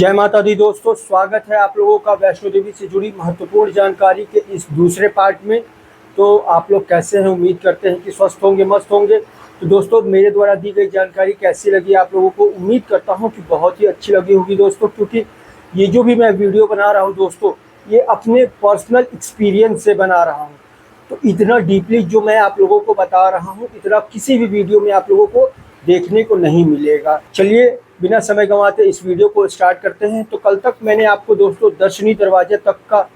जय माता दी दोस्तों, स्वागत है आप लोगों का वैष्णो देवी से जुड़ी महत्वपूर्ण जानकारी के इस दूसरे पार्ट में। तो आप लोग कैसे हैं? उम्मीद करते हैं कि स्वस्थ होंगे, मस्त होंगे। तो दोस्तों, मेरे द्वारा दी गई जानकारी कैसी लगी आप लोगों को? उम्मीद करता हूं कि बहुत ही अच्छी लगी होगी दोस्तों, क्योंकि ये जो भी मैं वीडियो बना रहा हूँ दोस्तों, ये अपने पर्सनल एक्सपीरियंस से बना रहा हूँ। तो इतना डीपली जो मैं आप लोगों को बता रहा हूँ, इतना किसी भी वीडियो में आप लोगों को देखने को नहीं मिलेगा। चलिए बिना समय गंवाते इस वीडियो को स्टार्ट करते हैं। तो कल तक मैंने आपको दोस्तों दर्शनी दरवाजे तक का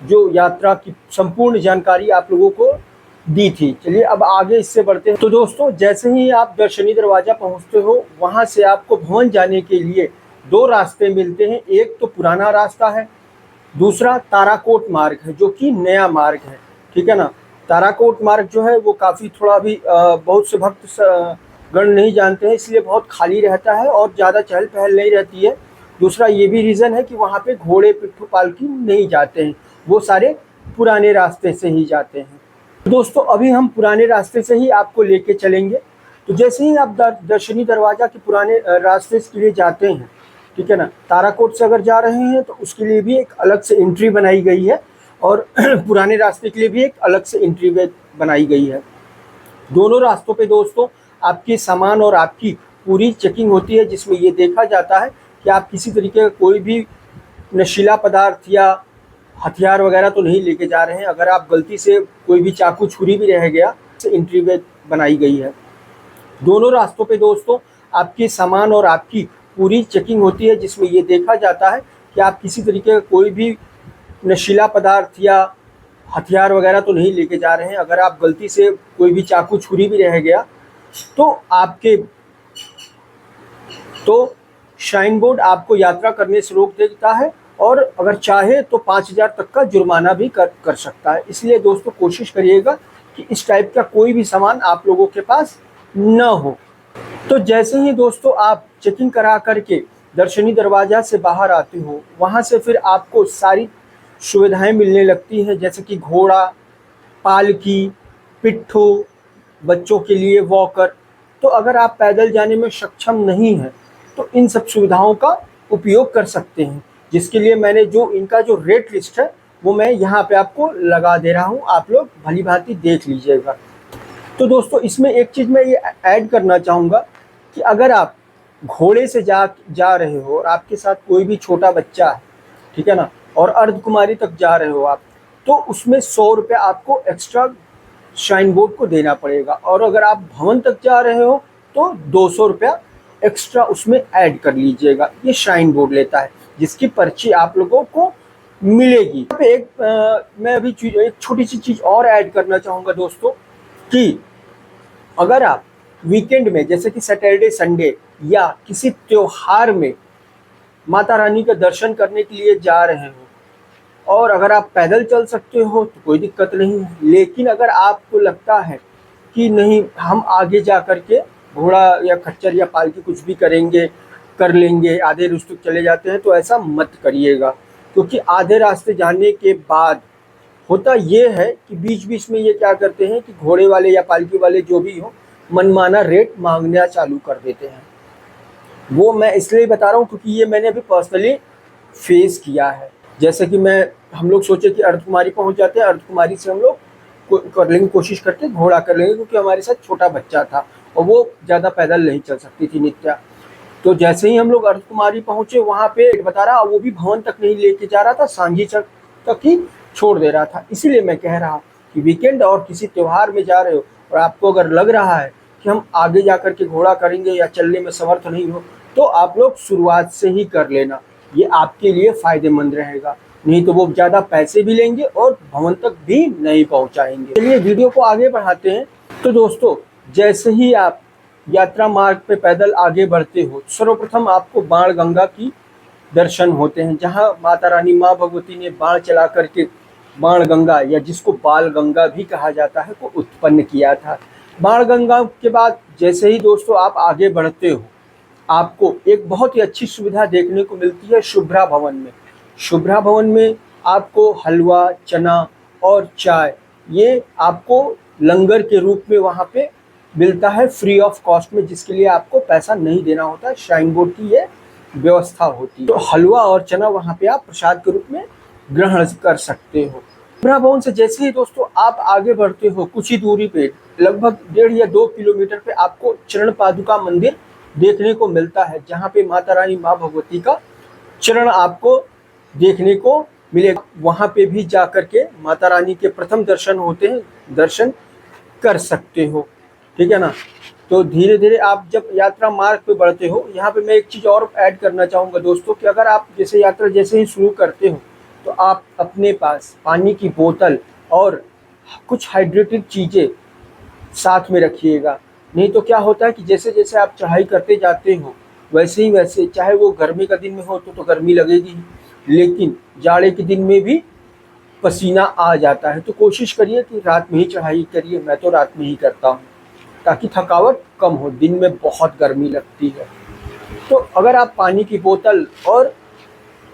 जो यात्रा की संपूर्ण जानकारी आप लोगों को दी थी। चलिए अब आगे इससे बढ़ते हैं। तो दोस्तों, जैसे ही आप दर्शनी दरवाजा पहुंचते हो, वहां से आपको भवन जाने के लिए दो रास्ते मिलते हैं। एक तो पुराना रास्ता है, दूसरा ताराकोट मार्ग है, जो कि नया मार्ग है। ठीक है ना। ताराकोट मार्ग जो है वो काफ़ी थोड़ा भी बहुत से भक्त गण नहीं जानते हैं, इसलिए बहुत खाली रहता है और ज़्यादा चहल पहल नहीं रहती है। दूसरा ये भी रीज़न है कि वहाँ पे घोड़े पिट्ठू पालकी नहीं जाते हैं, वो सारे पुराने रास्ते से ही जाते हैं। तो दोस्तों, अभी हम पुराने रास्ते से ही आपको लेके चलेंगे। तो जैसे ही आप दर्शनी दरवाजा के पुराने रास्ते के लिए जाते हैं, ठीक है ना, ताराकोट से अगर जा रहे हैं तो उसके लिए भी एक अलग से एंट्री बनाई गई है, और पुराने रास्ते के लिए भी एक अलग से एंट्री बनाई गई है। दोनों रास्तों पे दोस्तों आपके सामान और आपकी पूरी चेकिंग होती है, जिसमें ये देखा जाता है कि आप किसी तरीके का कोई भी नशीला पदार्थ या हथियार वगैरह तो नहीं लेके जा रहे हैं। अगर आप गलती से कोई भी चाकू छुरी भी रह गया, एंट्री वे बनाई गई है। दोनों रास्तों पे दोस्तों आपके सामान और आपकी पूरी चेकिंग होती है, जिसमें ये देखा जाता है कि आप किसी तरीके का कोई भी नशीला पदार्थ या हथियार वगैरह तो नहीं लेके जा रहे हैं। अगर आप गलती से कोई भी चाकू छुरी भी रह गया तो श्राइन बोर्ड आपको यात्रा करने से रोक देता है, और अगर चाहे तो 5,000 तक का जुर्माना भी कर सकता है। इसलिए दोस्तों कोशिश करिएगा कि इस टाइप का कोई भी सामान आप लोगों के पास न हो। तो जैसे ही दोस्तों आप चेकिंग करा करके दर्शनी दरवाजा से बाहर आते हो, वहाँ से फिर आपको सारी सुविधाएं मिलने लगती हैं, जैसे कि घोड़ा, पालकी, पिट्ठू, बच्चों के लिए वॉकर। तो अगर आप पैदल जाने में सक्षम नहीं हैं तो इन सब सुविधाओं का उपयोग कर सकते हैं, जिसके लिए मैंने जो इनका जो रेट लिस्ट है वो मैं यहाँ पे आपको लगा दे रहा हूँ। आप लोग भली भांति देख लीजिएगा। तो दोस्तों, इसमें एक चीज़ मैं ये ऐड करना चाहूँगा कि अगर आप घोड़े से जा रहे हो और आपके साथ कोई भी छोटा बच्चा है, ठीक है ना, और अर्धकुमारी तक जा रहे हो आप, तो उसमें 100 रुपये आपको एक्स्ट्रा श्राइन बोर्ड को देना पड़ेगा। और अगर आप भवन तक जा रहे हो तो 200 रुपया एक्स्ट्रा उसमें ऐड कर लीजिएगा। ये श्राइन बोर्ड लेता है, जिसकी पर्ची आप लोगों को मिलेगी। मैं अभी एक छोटी सी चीज़ और ऐड करना चाहूँगा दोस्तों, कि अगर आप वीकेंड में जैसे कि सैटरडे संडे या किसी त्योहार में माता रानी का दर्शन करने के लिए जा रहे हो, और अगर आप पैदल चल सकते हो तो कोई दिक्कत नहीं है। लेकिन अगर आपको लगता है कि नहीं, हम आगे जा कर के घोड़ा या खच्चर या पालकी कुछ भी कर लेंगे, आधे रास्ते चले जाते हैं, तो ऐसा मत करिएगा। क्योंकि आधे रास्ते जाने के बाद होता ये है कि बीच बीच में ये क्या करते हैं कि घोड़े वाले या पालकी वाले जो भी हो, मनमाना रेट मांगना चालू कर देते हैं। वो मैं इसलिए बता रहा हूँ क्योंकि ये मैंने अभी पर्सनली फेस किया है। जैसे कि हम लोग सोचे कि अर्धकुमारी पहुंच जाते हैं, अर्धकुमारी से हम लोग कर लेंगे, कोशिश करके घोड़ा कर लेंगे, क्योंकि हमारे साथ छोटा बच्चा था और वो ज़्यादा पैदल नहीं चल सकती थी नित्या। तो जैसे ही हम लोग अर्धकुमारी पहुंचे, वहाँ पे बता रहा, वो भी भवन तक नहीं लेके जा रहा था, सांझी तक ही छोड़ दे रहा था। इसीलिए मैं कह रहा कि वीकेंड और किसी त्यौहार में जा रहे हो और आपको अगर लग रहा है कि हम आगे जा कर के घोड़ा करेंगे या चलने में समर्थ नहीं हो, तो आप लोग शुरुआत से ही कर लेना, ये आपके लिए फ़ायदेमंद रहेगा। नहीं तो वो ज़्यादा पैसे भी लेंगे और भवन तक भी नहीं पहुंचाएंगे। चलिए वीडियो को आगे बढ़ाते हैं। तो दोस्तों, जैसे ही आप यात्रा मार्ग पे पैदल आगे बढ़ते हो, सर्वप्रथम आपको बाण गंगा की दर्शन होते हैं, जहां माता रानी माँ भगवती ने बाण चला करके बाण गंगा, या जिसको बाल गंगा भी कहा जाता है, को उत्पन्न किया था। बाण गंगा के बाद जैसे ही दोस्तों आप आगे बढ़ते हो, आपको एक बहुत ही अच्छी सुविधा देखने को मिलती है शुभ्रा भवन में। शुभ्रा भवन में आपको हलवा, चना और चाय, ये आपको लंगर के रूप में वहाँ पे मिलता है फ्री ऑफ कॉस्ट में, जिसके लिए आपको पैसा नहीं देना होता। श्राइन बोर्ड की ये व्यवस्था होती है। तो हलवा और चना वहाँ पे आप प्रसाद के रूप में ग्रहण कर सकते हो। मथुरा भवन से जैसे ही दोस्तों आप आगे बढ़ते हो, कुछ ही दूरी पे लगभग 1.5 या 2 किलोमीटर पे आपको चरण पादुका मंदिर देखने को मिलता है, जहाँ पे माता रानी माँ भगवती का चरण आपको देखने को मिलेगा। वहाँ पे भी जा करके माता रानी के प्रथम दर्शन होते हैं, दर्शन कर सकते हो, ठीक है ना। तो धीरे धीरे आप जब यात्रा मार्ग पे बढ़ते हो, यहाँ पे मैं एक चीज़ और ऐड करना चाहूँगा दोस्तों कि अगर आप जैसे यात्रा जैसे ही शुरू करते हो तो आप अपने पास पानी की बोतल और कुछ हाइड्रेटेड चीज़ें साथ में रखिएगा। नहीं तो क्या होता है कि जैसे जैसे आप चढ़ाई करते जाते हो वैसे ही वैसे, चाहे वो गर्मी का दिन में हो तो गर्मी लगेगी, लेकिन जाड़े के दिन में भी पसीना आ जाता है। तो कोशिश करिए कि रात में ही चढ़ाई करिए, मैं तो रात में ही करता हूँ ताकि थकावट कम हो, दिन में बहुत गर्मी लगती है। तो अगर आप पानी की बोतल और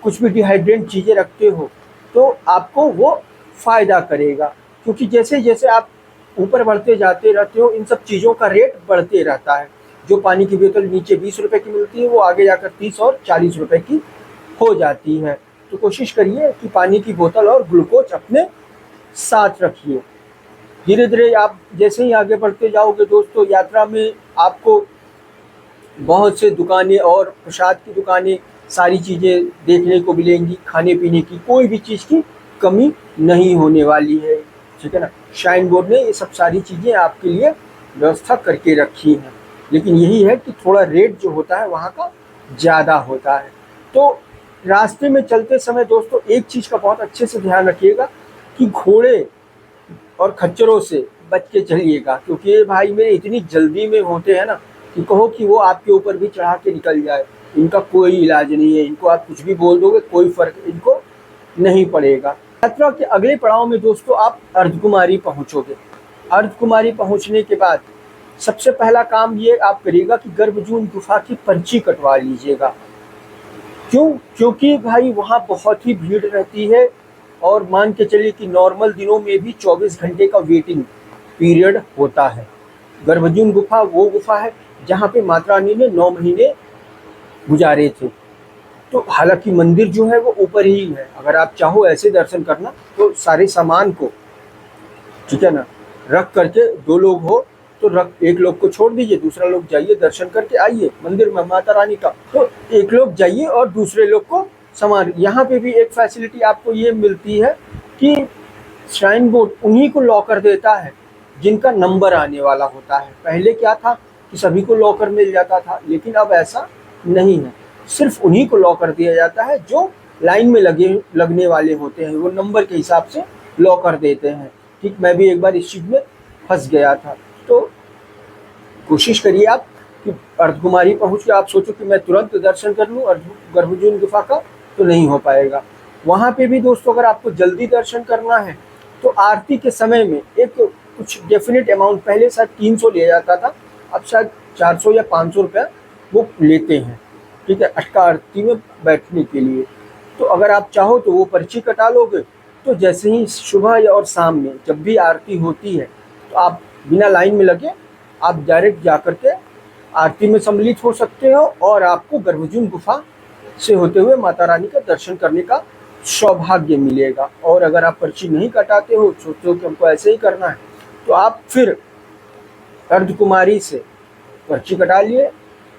कुछ भी डिहाइड्रेंट चीज़ें रखते हो तो आपको वो फ़ायदा करेगा, क्योंकि जैसे जैसे आप ऊपर बढ़ते जाते रहते हो इन सब चीज़ों का रेट बढ़ते रहता है। जो पानी की बोतल नीचे 20 रुपए की मिलती है वो आगे जाकर 30 और 40 रुपए की हो जाती है। तो कोशिश करिए कि पानी की बोतल और ग्लूकोज अपने साथ रखिए। धीरे धीरे आप जैसे ही आगे बढ़ते जाओगे दोस्तों, यात्रा में आपको बहुत से दुकानें और प्रसाद की दुकानें, सारी चीज़ें देखने को मिलेंगी। खाने पीने की कोई भी चीज़ की कमी नहीं होने वाली है, ठीक है ना। श्राइन बोर्ड ने ये सब सारी चीज़ें आपके लिए व्यवस्था करके रखी हैं, लेकिन यही है कि थोड़ा रेट जो होता है वहाँ का ज़्यादा होता है। तो रास्ते में चलते समय दोस्तों एक चीज़ का बहुत अच्छे से ध्यान रखिएगा कि घोड़े और खच्चरों से बच के चलिएगा, क्योंकि ये भाई मेरे इतनी जल्दी में होते हैं ना कि कहो कि वो आपके ऊपर भी चढ़ा के निकल जाए, इनका कोई इलाज नहीं है। इनको आप कुछ भी बोल दोगे कोई फर्क इनको नहीं पड़ेगा। यात्रा के अगले पड़ाव में दोस्तों आप अर्धकुमारी पहुंचोगे। अर्धकुमारी पहुंचने के बाद सबसे पहला काम ये आप करिएगा कि गर्भजून गुफा की पर्ची कटवा लीजिएगा। क्यों? क्योंकि भाई वहाँ बहुत ही भीड़ रहती है और मान के चलिए कि नॉर्मल दिनों में भी 24 घंटे का वेटिंग पीरियड होता है। गर्भजून गुफा वो गुफा है जहाँ पे माता रानी ने 9 महीने गुजारे थे। तो हालांकि मंदिर जो है वो ऊपर ही है, अगर आप चाहो ऐसे दर्शन करना तो सारे सामान को, ठीक है ना, रख करके 2 लोग हो तो रख, एक लोग को छोड़ दीजिए, दूसरा लोग जाइए दर्शन करके आइए मंदिर में माता रानी का। तो एक लोग जाइए और दूसरे लोग को सामान। यहाँ पे भी एक फैसिलिटी आपको ये मिलती है कि श्राइन बोर्ड उन्हीं को लॉकर देता है जिनका नंबर आने वाला होता है। पहले क्या था कि सभी को लॉकर मिल जाता था, लेकिन अब ऐसा नहीं है, सिर्फ उन्हीं को लॉकर दिया जाता है जो लाइन में लगने वाले होते हैं, वो नंबर के हिसाब से लॉकर देते हैं। ठीक, मैं भी एक बार इस चीज़ में फंस गया था। तो कोशिश करिए आप कि अर्धकुमारी पहुँच के आप सोचो कि मैं तुरंत दर्शन कर लूँ गर्भजून गुफा का, तो नहीं हो पाएगा। वहाँ पे भी दोस्तों अगर आपको जल्दी दर्शन करना है तो आरती के समय में एक कुछ डेफिनेट अमाउंट, पहले शायद 300 लिया जाता था, अब शायद 400 या 500 रुपया वो लेते हैं, ठीक है, अष्टा आरती में बैठने के लिए। तो अगर आप चाहो तो वो पर्ची कटा लोगे, तो जैसे ही सुबह या और शाम में जब भी आरती होती है तो आप बिना लाइन में लगे आप डायरेक्ट जा कर के आरती में सम्मिलित हो सकते हो और आपको गर्भजून गुफा से होते हुए माता रानी का दर्शन करने का सौभाग्य मिलेगा। और अगर आप पर्ची नहीं कटाते हो, सोचते हो कि हमको ऐसे ही करना है, तो आप फिर अर्धकुमारी से पर्ची कटा लिए,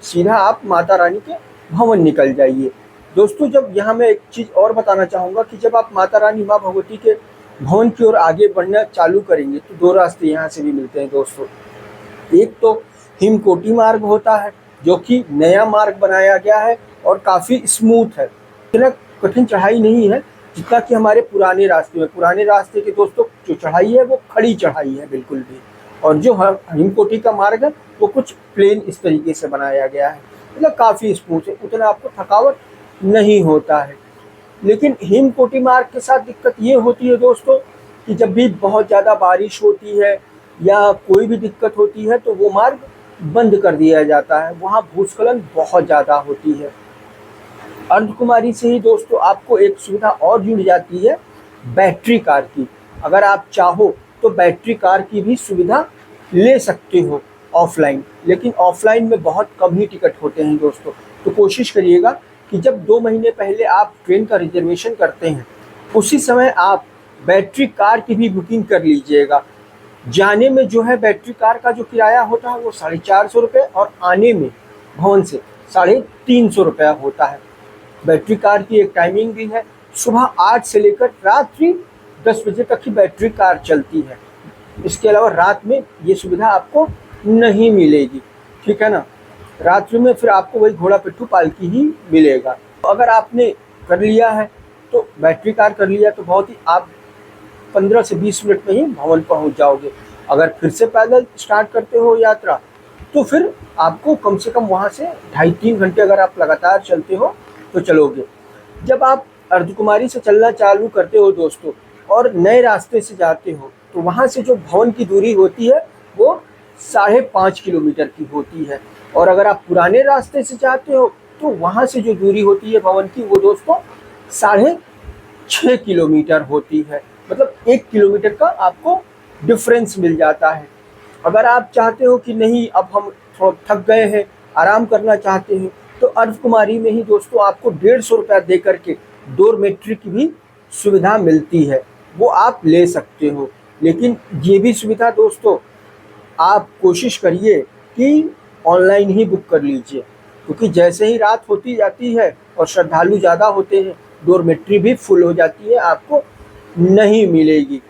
सीधा आप माता रानी के भवन निकल जाइए। दोस्तों जब यहाँ मैं एक चीज़ और बताना चाहूँगा कि जब आप माता रानी माँ भगवती के भवन की ओर आगे बढ़ना चालू करेंगे तो 2 रास्ते यहाँ से भी मिलते हैं दोस्तों। एक तो हिमकोटी मार्ग होता है जो कि नया मार्ग बनाया गया है और काफ़ी स्मूथ है, इतना कठिन चढ़ाई नहीं है जितना कि हमारे पुराने रास्ते में। पुराने रास्ते की दोस्तों जो चढ़ाई है वो खड़ी चढ़ाई है बिल्कुल भी, और जो हिमकोटी का मार्ग है वो कुछ प्लेन इस तरीके से बनाया गया है, मतलब काफ़ी स्मूथ है, उतना आपको थकावट नहीं होता है। लेकिन हिमकोटी मार्ग के साथ दिक्कत ये होती है दोस्तों कि जब भी बहुत ज़्यादा बारिश होती है या कोई भी दिक्कत होती है तो वो मार्ग बंद कर दिया जाता है, वहाँ भूस्खलन बहुत ज़्यादा होती है। अर्धकुमारी से ही दोस्तों आपको एक सुविधा और जुड़ जाती है बैटरी कार की। अगर आप चाहो तो बैटरी कार की भी सुविधा ले सकते हो ऑफलाइन, लेकिन ऑफलाइन में बहुत कम ही टिकट होते हैं दोस्तों। तो कोशिश करिएगा कि जब 2 महीने पहले आप ट्रेन का रिजर्वेशन करते हैं उसी समय आप बैटरी कार की भी बुकिंग कर लीजिएगा। जाने में जो है बैटरी कार का जो किराया होता है वो 450 रुपये और आने में भवन से 350 रुपया होता है। बैटरी कार की एक टाइमिंग भी है, सुबह 8 से लेकर रात्रि 10 बजे तक ही बैटरी कार चलती है। इसके अलावा रात में ये सुविधा आपको नहीं मिलेगी, ठीक है ना। रात्रि में फिर आपको वही घोड़ा पिट्ठू पालकी ही मिलेगा। तो अगर आपने कर लिया है तो बैटरी कार कर लिया तो बहुत ही आप 15 से 20 मिनट में ही भवन पहुंच जाओगे। अगर फिर से पैदल स्टार्ट करते हो यात्रा तो फिर आपको कम से कम वहां से 2.5-3 घंटे अगर आप लगातार चलते हो तो चलोगे। जब आप अर्धकुमारी से चलना चालू करते हो दोस्तों और नए रास्ते से जाते हो तो वहाँ से जो भवन की दूरी होती है वो 5.5 किलोमीटर की होती है, और अगर आप पुराने रास्ते से जाते हो तो वहाँ से जो दूरी होती है भवन की वो दोस्तों 6.5 किलोमीटर होती है। मतलब 1 किलोमीटर का आपको डिफरेंस मिल जाता है। अगर आप चाहते हो कि नहीं अब हम थोड़ा थक गए हैं, आराम करना चाहते हैं, तो अर्धकुमारी में ही दोस्तों आपको 150 रुपया दे करके डोरमेट्री की भी सुविधा मिलती है, वो आप ले सकते हो। लेकिन ये भी सुविधा दोस्तों आप कोशिश करिए कि ऑनलाइन ही बुक कर लीजिए, क्योंकि जैसे ही रात होती जाती है और श्रद्धालु ज़्यादा होते हैं डोरमेट्री भी फुल हो जाती है, आपको नहीं मिलेगी।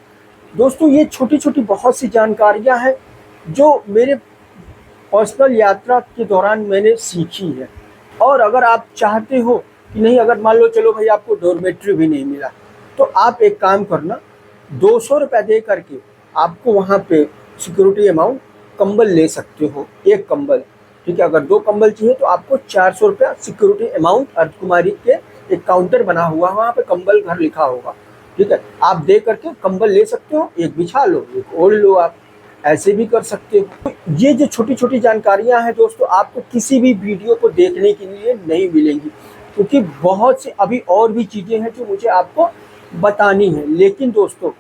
दोस्तों ये छोटी छोटी बहुत सी जानकारियां हैं जो मेरे पर्सनल यात्रा के दौरान मैंने सीखी है। और अगर आप चाहते हो कि नहीं, अगर मान लो चलो भाई आपको डोरमेट्री भी नहीं मिला तो आप एक काम करना, 200 रुपये दे करके आपको वहाँ पे सिक्योरिटी अमाउंट कंबल ले सकते हो, एक कंबल, ठीक है। अगर 2 कंबल चाहिए तो आपको 400 रुपया सिक्योरिटी अमाउंट, अर्धकुमारी के एक काउंटर बना हुआ वहाँ पे कंबल घर लिखा होगा, ठीक है। आप दे करके कंबल ले सकते हो, एक बिछा लो एक ओढ़ लो, आप ऐसे भी कर सकते हो। ये जो छोटी छोटी जानकारियाँ हैं दोस्तों आपको किसी भी वीडियो को देखने के लिए नहीं मिलेंगी, क्योंकि बहुत से अभी और भी चीज़ें हैं जो मुझे आपको बतानी है। लेकिन दोस्तों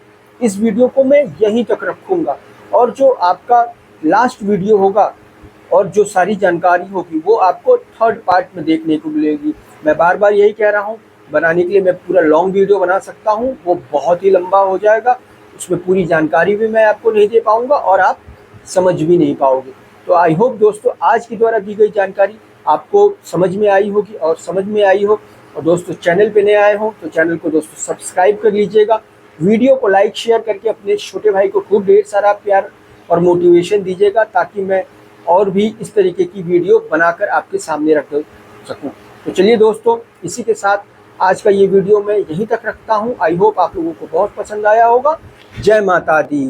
इस वीडियो को मैं यहीं तक रखूँगा, और जो आपका लास्ट वीडियो होगा और जो सारी जानकारी होगी वो आपको 3rd पार्ट में देखने को मिलेगी। मैं बार बार यही कह रहा हूँ, बनाने के लिए मैं पूरा लॉन्ग वीडियो बना सकता हूँ, वो बहुत ही लंबा हो जाएगा, उसमें पूरी जानकारी भी मैं आपको नहीं दे पाऊँगा और आप समझ भी नहीं पाओगे। तो आई होप दोस्तों आज की द्वारा दी गई जानकारी आपको समझ में आई होगी और समझ में आई हो। और दोस्तों चैनल पे नए आए हो तो चैनल को दोस्तों सब्सक्राइब कर लीजिएगा, वीडियो को लाइक शेयर करके अपने छोटे भाई को खूब ढेर सारा प्यार और मोटिवेशन दीजिएगा, ताकि मैं और भी इस तरीके की वीडियो बनाकर आपके सामने रख सकूं। तो चलिए दोस्तों इसी के साथ आज का ये वीडियो मैं यहीं तक रखता हूं। आई होप आप लोगों को बहुत पसंद आया होगा। जय माता दी।